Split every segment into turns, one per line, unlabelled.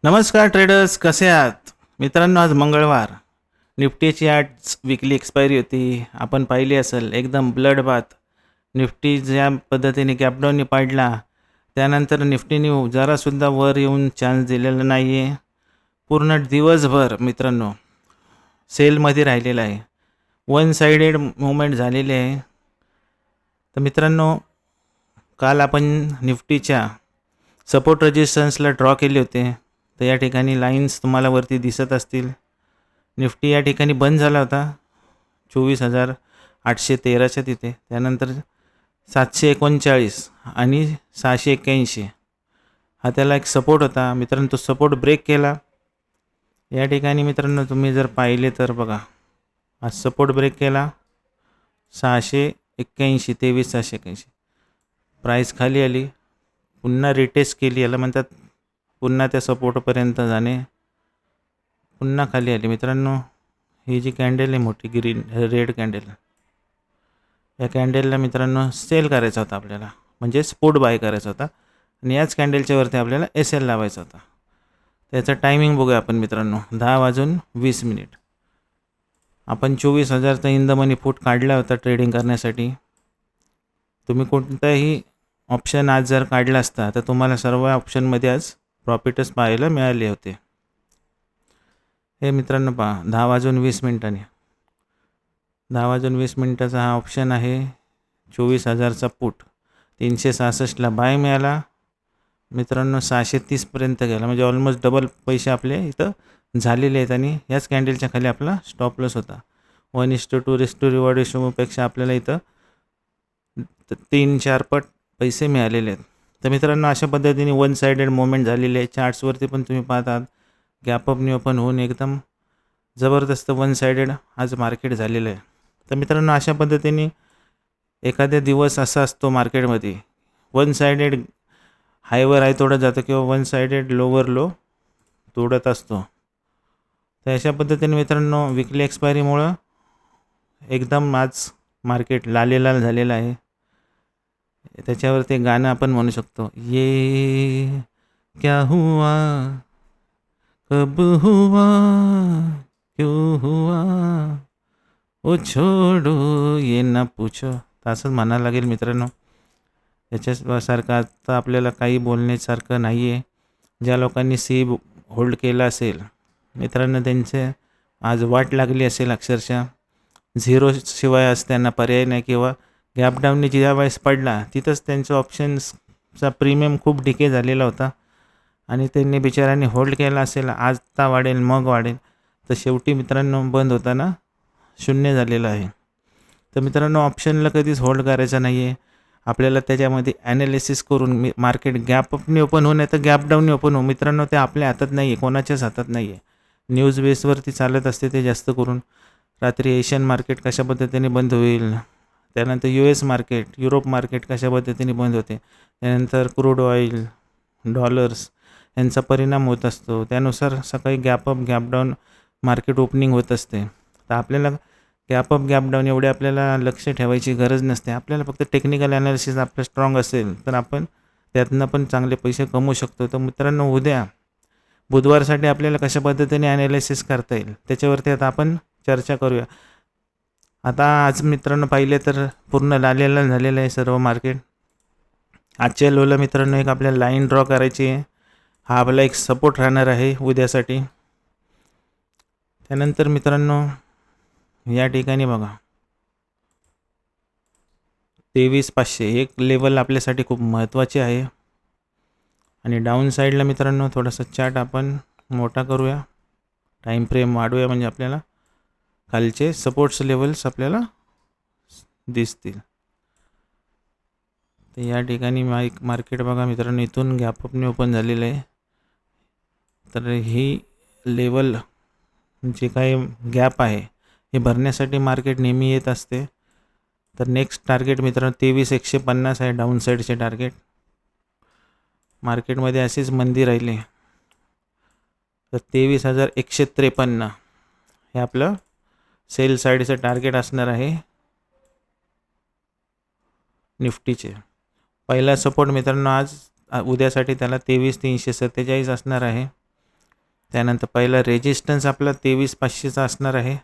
नमस्कार ट्रेडर्स, कसे आहात मित्रांनो? आज मंगळवार, निफ्टीची आज विकली एक्सपायरी होती. आपण पाहिली असेल, एकदम ब्लड बाथ. निफ्टी ज्या पद्धतीने गॅपडाऊननी पाडला, त्यानंतर निफ्टीने जरासुद्धा वर येऊन चान्स दिलेला नाही आहे. पूर्ण दिवसभर मित्रांनो सेलमध्ये राहिलेला आहे. वन साइडेड मूवमेंट झालेली आहे. तर मित्रांनो, काल आपण निफ्टीच्या सपोर्ट रेजिस्टन्सला ड्रॉ केले होते. तर या ठिकाणी लाईन्स तुम्हाला वरती दिसत असतील. निफ्टी या ठिकाणी बंद झाला होता 24,813च्या तिथे. त्यानंतर 739 आणि 681 हा त्याला एक सपोर्ट होता मित्रांनो. तो सपोर्ट ब्रेक केला. या ठिकाणी मित्रांनो तुम्ही जर पाहिले तर बघा, हा सपोर्ट ब्रेक केला 681, 23,681. प्राईस खाली आली, पुन्हा रिटेस्ट केली. याला म्हणतात पुन्हा त्या सपोर्टपर्यंत जाणे, पुन्हा खाली आली. मित्रांनो, ही जी कॅन्डल आहे मोठी ग्रीन रेड कॅन्डल, या कॅन्डलला मित्रांनो सेल करायचा होता आपल्याला, म्हणजे स्पोर्ट बाय करायचा होता. आणि याच कॅन्डलच्या वरती आपल्याला SL लावायचा होता. त्याचं टायमिंग बघूया आपण मित्रांनो. 10:20 आपण 24,000चा इन द मनी फूट काढला होता ट्रेडिंग करण्यासाठी. तुम्ही कोणताही ऑप्शन आज जर काढला असता तर तुम्हाला सर्व ऑप्शनमध्ये आज प्रॉफिटच पाहायला मिळाले होते. हे मित्रांनो पहा, 10:20 10:20 हा ऑप्शन आहे. 24,000चा पुट 366ला बाय मिळाला मित्रांनो. 630पर्यंत गेला, म्हणजे ऑलमोस्ट डबल पैसे आपले इथं झालेले आहेत. आणि याच कॅन्डलच्या खाली आपला स्टॉप लॉस होता. 1:2 रिस्क टू रिवॉर्ड रेशोपेक्षा आपल्याला इथं 3-4 पट पैसे मिळालेले आहेत. तर मित्रांनो, अशा पद्धतीने वन साइडेड मूवमेंट झालेली आहे. चार्ट्सवरती पण तुम्ही पाहतात, गॅप अप न्यू ओपन होऊन एकदम जबरदस्त वन साइडेड आज मार्केट झालेलं आहे. तर मित्रांनो, अशा पद्धतीने एखाद्या दिवस असा असतो मार्केटमध्ये, वन साइडेड हायवर हाय तोडत जातं किंवा वन साइडेड लोवर लो तोडत असतो. तर अशा पद्धतीने मित्रांनो विकली एक्सपायरीमुळं एकदम आज मार्केट लालेलाल झालेलं आहे. त्याच्यावर ते गाणं आपण म्हणू शकतो, ये क्या हुआ कब हुआ क्यों हुआ ओ छोडो ये ना पूछो. असंच म्हणायला लागेल मित्रांनो. याच्यासारखं आता आपल्याला काही बोलण्यासारखं नाही आहे. ज्या लोकांनी सी होल्ड केला असेल मित्रांनो, त्यांचे आज वाट लागली असेल अक्षरशः. झिरो शिवाय आज त्यांना पर्याय नाही. किंवा गॅपडाऊनने ज्या वेळेस पडला तिथंच त्यांचं ऑप्शन्सचा प्रीमियम खूप डिके झालेला होता. आणि त्यांनी बिचाऱ्यांनी होल्ड केला असेल, आजता वाढेल मग वाढेल, तर शेवटी मित्रांनो बंद होताना शून्य झालेलं आहे. तर मित्रांनो, ऑप्शनला कधीच होल्ड करायचं नाही आहे. आपल्याला त्याच्यामध्ये ॲनालिसिस करून मार्केट गॅप अपने ओपन होऊ, नाही तर गॅप डाऊनने ओपन होऊ मित्रांनो, ते आपल्या हातात नाही आहे, कोणाच्याच हातात नाही आहे. न्यूज बेसवरती चालत असते ते जास्त करून. रात्री एशियन मार्केट कशा पद्धतीने बंद होईल, त्यानंतर US मार्केट, युरोप मार्केट कशा पद्धतीने बंद होते, त्यानंतर क्रूड ऑइल, डॉलर्स यांचा परिणाम होत असतो. त्यानुसार सकाळी gap up gap down market opening होत असते. तर आपल्याला गॅप अप गॅप डाऊन एवढे आपल्याला लक्ष ठेवायची गरज नसते. आपल्याला फक्त टेक्निकल ॲनालिसिस आपलं स्ट्रॉंग असेल तर आपण त्यातनं पण चांगले पैसे कमवू शकतो. तर मित्रांनो, उद्या बुधवारसाठी आपल्याला कशा पद्धतीने ॲनालिसिस करता येईल त्याच्यावरती आता आपण चर्चा करूया. आता आज मित्रांनो पाहिले तर पूर्ण लालेला झालेलं आहे सर्व मार्केट. आजच्या लोला मित्रांनो एक आपल्याला लाईन ड्रॉ करायची आहे. हा आपला एक सपोर्ट राहणार आहे उद्यासाठी. त्यानंतर मित्रांनो या ठिकाणी बघा, 23,500 एक लेवल आपल्यासाठी खूप महत्त्वाचे आहे. आणि डाऊन साईडला मित्रांनो थोडासा चार्ट आपण मोठा करूया, टाईम फ्रेम वाढवूया, म्हणजे आपल्याला खालचे सपोर्ट्स लेवल्स आपल्याला दिसतील. तर या ठिकाणी मार्केट बघा मित्रांनो, इथून गॅप अपने ओपन झालेलं आहे. तर ही लेवल जे काही गॅप आहे हे भरण्यासाठी मार्केट नेहमी येत असते. तर नेक्स्ट टार्गेट मित्रांनो 23,150 आहे डाऊन साईडचे टार्गेट. मार्केटमध्ये असेच मंदी राहिले तर 23,153 हे आपलं सेल साईडचं टार्गेट असणार आहे निफ्टीचे. पहिला सपोर्ट मित्रांनो आज उद्यासाठी त्याला 23,347 असणार आहे. त्यानंतर पहिला रेजिस्टन्स आपला 23,500चा असणार आहे.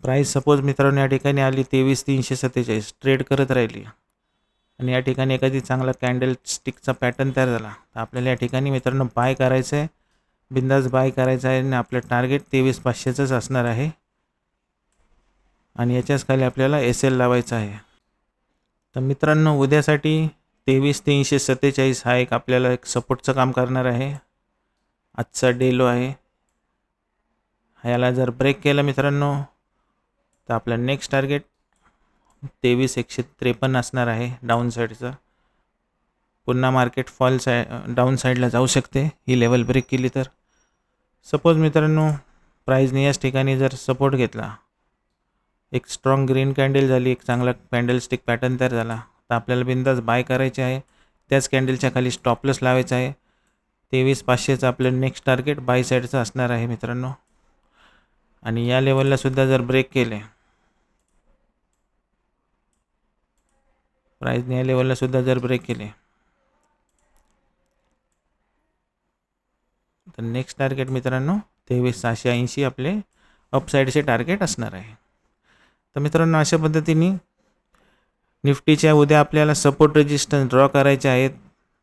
प्राईस सपोज मित्रांनो या ठिकाणी आली 23,347, ट्रेड करत राहिली आणि या ठिकाणी एखादी चांगला कॅन्डल स्टिकचा पॅटर्न तयार झाला तर आपल्याला या ठिकाणी मित्रांनो बाय करायचं आहे, बिंदास बाय करायचं आहे आणि आपलं टार्गेट 23,500चंच असणार आहे आणि याच्याच खाली आपल्याला SL लावायचं आहे. तर मित्रांनो उद्यासाठी 23,347 हा एक आपल्याला एक सपोर्टचं काम करणार आहे. आजचा डे लो आहे. ह्याला जर ब्रेक केलं मित्रांनो तर आपलं नेक्स्ट टार्गेट 23,153 असणार आहे डाऊन साईडचं. पुन्हा मार्केट डाऊन साईडला जाऊ शकते ही लेवल ब्रेक केली तर. सपोज मित्रांनो प्राईजने याच ठिकाणी जर सपोर्ट घेतला, एक स्ट्रॉंग ग्रीन कॅन्डल झाली, एक चांगला कॅन्डल स्टिक पॅटर्न तयार झाला तर आपल्याला बिंदास बाय करायचे आहे. त्याच कॅन्डलच्या खाली स्टॉपलस लावायचा आहे. 23,500चं आपलं नेक्स्ट टार्गेट बाय साईडचं असणार आहे मित्रांनो. आणि या लेवलला सुद्धा जर ब्रेक केले, प्राईजने या लेवलला सुद्धा जर ब्रेक केले तर नेक्स्ट टार्गेट मित्रांनो 23,680 आपले अपसाईडचे टार्गेट असणार आहे. तर मित्रांनो अशा पद्धतीने निफ्टीच्या उद्या आपल्याला सपोर्ट रेजिस्टन्स ड्रॉ करायचे आहेत.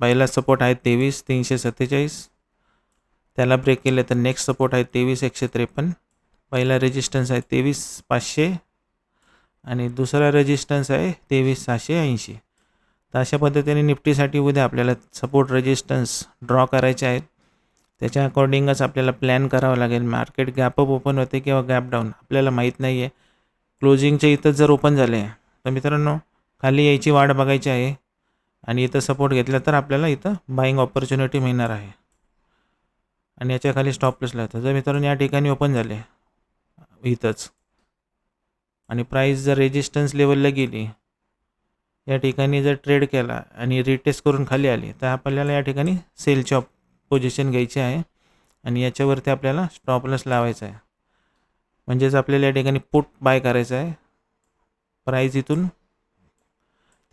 पहिला सपोर्ट आहे 23,347, त्याला ब्रेक केले तर नेक्स्ट सपोर्ट आहे 23,153. पहिला रेजिस्टन्स आहे 23,500 आणि दुसरा रेजिस्टन्स आहे 23,680. तर अशा पद्धतीने निफ्टीसाठी उद्या आपल्याला सपोर्ट रेजिस्टन्स ड्रॉ करायचे आहेत. त्याच्या अकॉर्डिंगच आपल्याला प्लॅन करावं लागेल. मार्केट गॅप अप ओपन होते किंवा गॅप डाऊन आपल्याला माहीत नाही आहे. क्लोजिंगच्या इथं जर ओपन झाले तर मित्रांनो खाली यायची वाट बघायची आहे आणि इथं सपोर्ट घेतला तर आपल्याला इथं बाईंग ऑपॉर्च्युनिटी मिळणार आहे आणि याच्या खाली स्टॉप लॉस लावतो. जर मित्रांनो या ठिकाणी ओपन झाले इथंच आणि प्राईस जर रेजिस्टन्स लेवलला गेली, या ठिकाणी जर ट्रेड केला आणि रिटेस्ट करून खाली आली तर आपल्याला या ठिकाणी सेलची पोझिशन घ्यायची आहे आणि याच्यावरती आपल्याला स्टॉप लॉस लावायचा आहे. म्हणजेच आपल्याला या ठिकाणी पुट बाय करायचं आहे. प्राईस इथून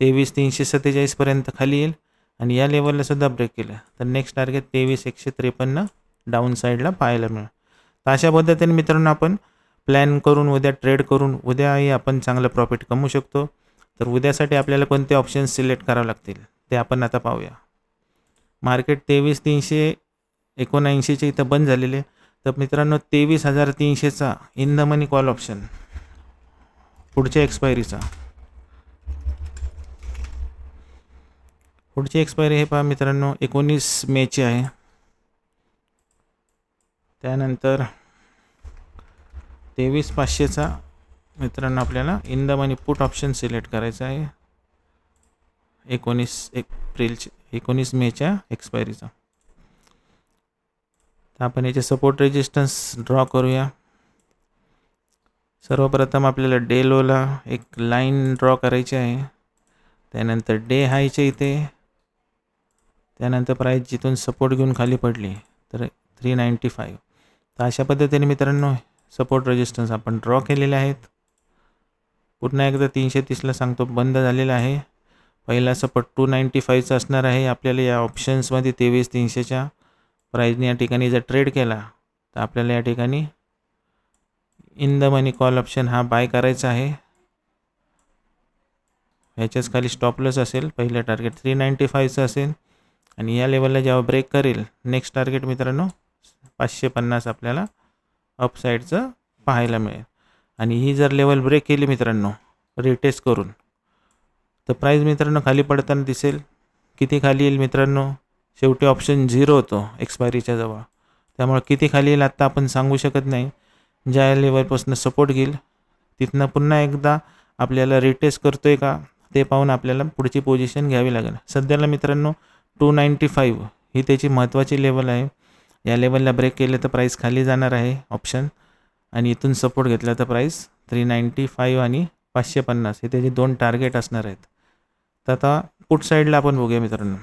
23,347 पर्यंत खाली येईल आणि या लेवलला सुद्धा ब्रेक केलं तर नेक्स्ट टार्गेट 23,153 डाऊन साईडला पाहायला मिळेल. तर अशा पद्धतीने मित्रांनो आपण प्लॅन करून उद्या ट्रेड करून उद्याही आपण चांगलं प्रॉफिट कमवू शकतो. तर उद्यासाठी आपल्याला कोणते ऑप्शन्स सिलेक्ट करावे लागतील ते आपण आता पाहूया. मार्केट 23,379चे इथं बंद झालेले. तर मित्रांनो 23,300चा in the money call option पुढच्या एक्सपायरीचा, पुढची एक्सपायरी हे पहा मित्रांनो 19 मेची आहे. त्यानंतर 23,500चा मित्रांनो आपल्याला in the money put option select करायचा आहे 19 मेच्या एक्सपायरीचा. तर आपण याचे सपोर्ट रेजिस्टन्स ड्रॉ करूया. सर्वप्रथम आपल्याला डे लोला एक लाईन ड्रॉ करायची आहे. त्यानंतर डे हायच्या इथे, त्यानंतर प्राईस जिथून सपोर्ट घेऊन खाली पडली तर 395. तर अशा पद्धतीने मित्रांनो सपोर्ट रेजिस्टन्स आपण ड्रॉ केलेले आहेत. पुन्हा एकदा 330ला सांगतो बंद झालेला आहे. पहिला सपोर्ट 295चा असणार आहे. आपल्याला या ऑप्शन्समध्ये 23,300च्या प्राईजने या ठिकाणी जर ट्रेड केला तर आपल्याला या ठिकाणी in the money call option हा बाय करायचा आहे. ह्याच्याच खाली स्टॉप लॉस असेल. पहिलं टार्गेट 395चं असेल आणि या लेवलला जेव्हा ब्रेक करेल नेक्स्ट टार्गेट मित्रांनो 550 आपल्याला अपसाईडचं पाहायला मिळेल. आणि ही जर लेवल ब्रेक केली मित्रांनो रिटेस्ट करून तर प्राईस मित्रांनो खाली पडताना दिसेल. किती खाली येईल मित्रांनो, शेवटी ऑप्शन 0 होतो एक्सपायरीच्या जवळ, त्यामुळे किती खाली येईल आत्ता आपण सांगू शकत नाही. ज्या लेवलपासून सपोर्ट घेईल तिथनं पुन्हा एकदा आपल्याला रिटेस्ट करतो आहे का ते पाहून आपल्याला पुढची पोझिशन घ्यावी लागेल. सध्याला मित्रांनो 295 ही त्याची महत्त्वाची लेवल आहे. या लेवलला ब्रेक केलं तर प्राईस खाली जाणार आहे ऑप्शन आणि इथून सपोर्ट घेतला तर प्राईस 395 आणि 550 हे त्याचे दोन टार्गेट असणार आहेत. तर आता पुट साईडला आपण बघूया मित्रांनो.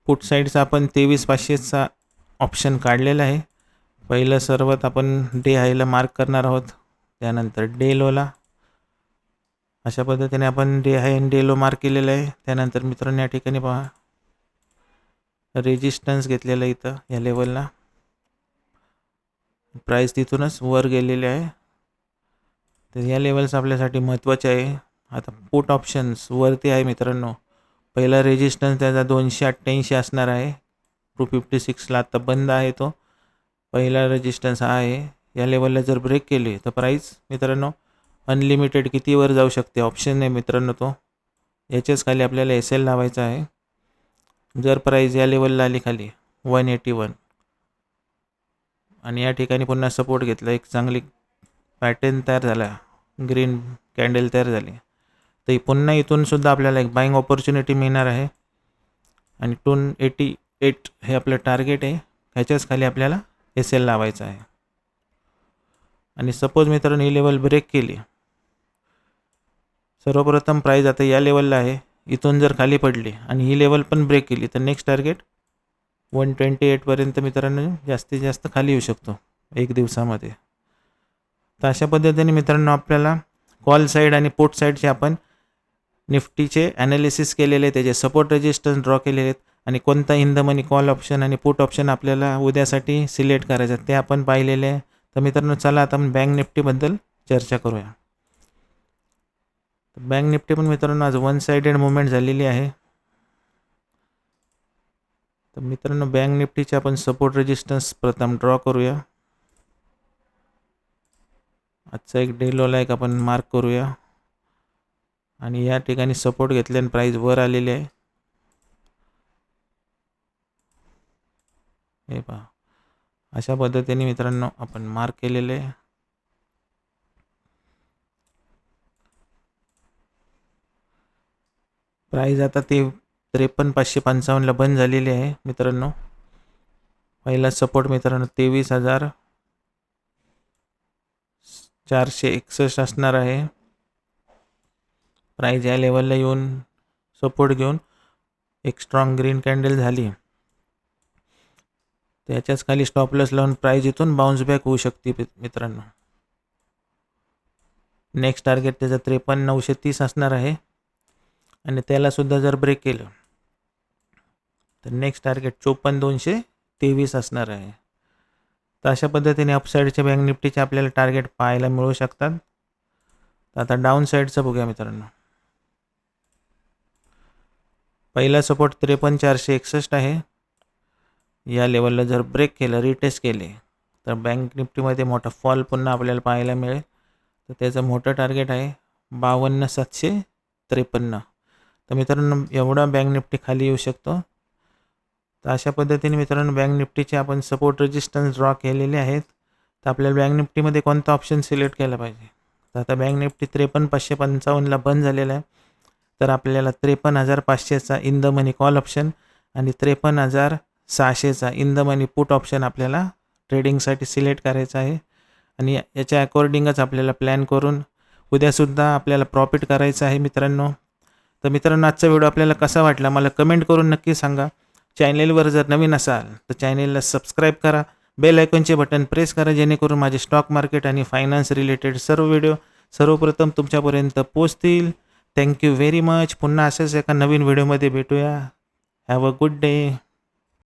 पुट साईडचा आपण 23,500चा ऑप्शन काढलेला आहे. पहिलं सर्वात आपण डे हायला मार्क करणार आहोत, त्यानंतर डे लोला. अशा पद्धतीने आपण डे हाय आणि डे लो मार्क केलेलं आहे. त्यानंतर मित्रांनो या ठिकाणी पहा रेजिस्टन्स घेतलेलं इथं या लेवलला, प्राईस तिथूनच वर गेलेले आहे. तर या लेवल्स आपल्यासाठी महत्त्वाचे आहे. आता पुट ऑप्शन्स वरती आहे मित्रांनो. पहिला रेजिस्टन्स त्याचा 288 असणार आहे. 256ला आता बंद आहे तो. पहिला रेजिस्टन्स हा आहे. या लेवलला जर ब्रेक केली तर प्राईस मित्रांनो अनलिमिटेड कितीवर जाऊ शकते ऑप्शन आहे मित्रांनो तो. याच्याच खाली आपल्याला SL लावायचा आहे. जर प्राईस या लेवलला आली खाली 181 आणि या ठिकाणी पुन्हा सपोर्ट घेतला, एक चांगली पॅटर्न तयार झाला, ग्रीन कॅन्डल तयार झाली, तर पुन्हा इथून सुद्धा आपल्याला एक बाईंग ऑपॉर्च्युनिटी मिळणार आहे. आणि 288 हे आपलं टार्गेट आहे. ह्याच्याच खाली आपल्याला SL लावायचा आहे. आणि सपोज मित्रांनो ही लेवल ब्रेक केली, सर्वप्रथम प्राईस आता या लेवलला आहे, इथून जर खाली पडली आणि ही लेवल पण ब्रेक केली तर नेक्स्ट टार्गेट 128पर्यंत मित्रांनो जास्तीत जास्त खाली येऊ शकतो एक दिवसामध्ये. तर अशा पद्धतीने मित्रांनो आपल्याला कॉल साईड आणि पुट साईडचे आपण निफ्टीचे ॲनालिसिस केलेले, त्याचे सपोर्ट रेजिस्टन्स ड्रॉ केलेले आहेत आणि कोणता in the money call option आणि पुट ऑप्शन आपल्याला उद्यासाठी सिलेक्ट करायचं ते आपण पाहिलेले आहे. तर मित्रांनो चला आता आपण बँक निफ्टीबद्दल चर्चा करूया. तर बँक निफ्टी पण मित्रांनो आज वन साइडेड मुवमेंट झालेली आहे. तर मित्रांनो बँक निफ्टीचे आपण सपोर्ट रेजिस्टन्स प्रथम ड्रॉ करूया. आजचा एक डे लोला एक आपण मार्क करूया आणि या ठिकाणी सपोर्ट घेतल्याने प्राईस वर आलेली आहे. हे पहा अशा पद्धतीने मित्रांनो आपण मार्क केलेले आहे. प्राईस आता ते 53,555ला बंद झालेली आहे मित्रांनो. पहिला सपोर्ट मित्रांनो 23,461 असणार आहे. प्राईस या लेवलला येऊन सपोर्ट घेऊन एक स्ट्रॉंग ग्रीन कॅन्डल झाली, त्याच्याच खाली स्टॉप लॉस लावून प्राईस इथून बाउन्स बॅक होऊ शकते मित्रांनो. नेक्स्ट टार्गेट त्याचा 53,930 असणार आहे आणि त्याला सुद्धा जर ब्रेक केलं तर नेक्स्ट टार्गेट 54,223 असणार आहे. तर अशा पद्धतीने अपसाईडच्या बँक निफ्टीचे आपल्याला टार्गेट पाहायला मिळू शकतात. तर आता डाऊन साईडचं बघूया मित्रांनो. पहिला सपोर्ट 53,461 आहे. या लेवलला जर ब्रेक केलं, रिटेस्ट केले तर बँक निफ्टीमध्ये मोठा फॉल पुन्हा आपल्याला पाहायला मिळेल. तर त्याचं मोठं टार्गेट आहे 52,753. तर मित्रांनो एवढा बँक निफ्टी खाली येऊ शकतो. तर अशा पद्धतीने मित्रांनो बँक निफ्टीचे आपण सपोर्ट रेजिस्टन्स ड्रॉ केलेले आहेत. तर आपल्याला बँक निफ्टीमध्ये कोणता ऑप्शन सिलेक्ट केला पाहिजे. तर आता बँक निफ्टी 53,555ला बंद झालेला आहे. तर आपल्याला 53,500चा in the money call option आणि 53,600चा in the money put option आपल्याला ट्रेडिंगसाठी सिलेक्ट करायचा आहे. आणि याच्या अकॉर्डिंगच आपल्याला प्लॅन करून उद्यासुद्धा आपल्याला प्रॉफिट करायचं आहे मित्रांनो. तर मित्रांनो आजचा व्हिडिओ आपल्याला कसा वाटला मला कमेंट करून नक्की सांगा. चॅनेलवर जर नवीन असाल तर चॅनेलला सबस्क्राईब करा, बेल आयकॉनचे बटन प्रेस करा, जेणेकरून माझे स्टॉक मार्केट आणि फायनान्स रिलेटेड सर्व व्हिडिओ सर्वप्रथम तुमच्यापर्यंत पोहोचतील. Thank you very much. पुन्हा असेच एका नवीन व्हिडिओमध्ये भेटूया. Have a good day.